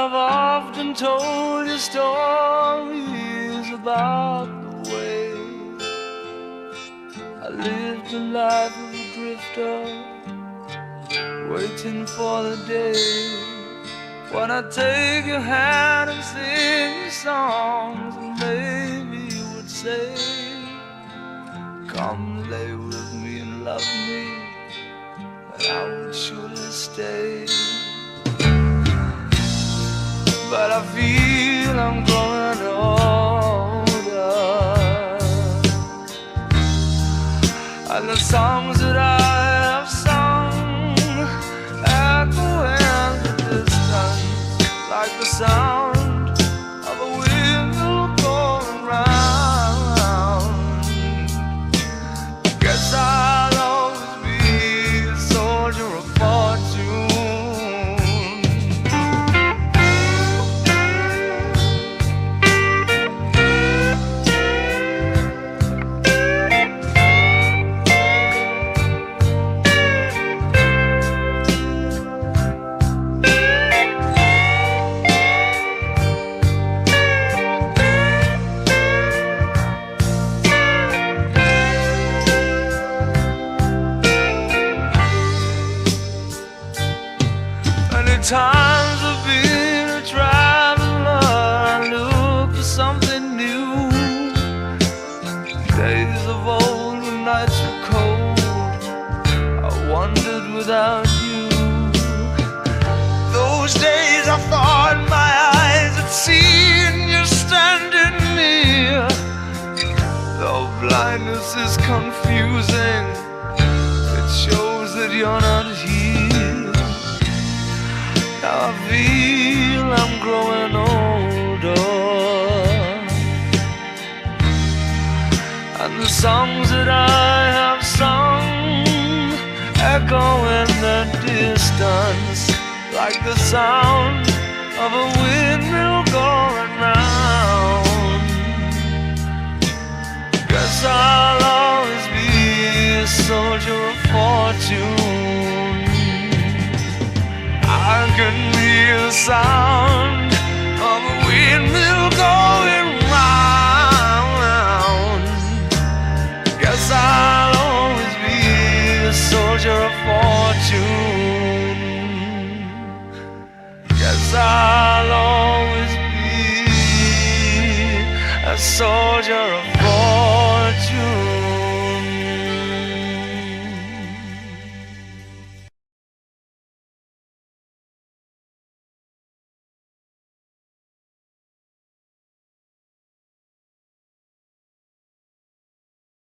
I've often told you stories about the way I lived the life of a drifter, waiting for the day when I take your hand and sing you songs, and maybe you would say, come lay with me and love me, and I would surely stay. But I feel I'm growing older, and the songs that I have sung echo in the distance like the sound of a wheel going round. Guess I'll always be a soldier of fortune. Times I've been a traveler, I look for something new. Days of old when nights were cold, I wandered without you. Those days I thought my eyes had seen you standing near. Though blindness is confusing, it shows that you're not here. Now I feel I'm growing older, and the songs that I have sung echo in the distance like the sound of a windmill going round. Guess I'll always be a soldier of fortune. I can hear the sound of a windmill going round. Guess I'll always be a soldier of fortune. Guess I'll always be a soldier of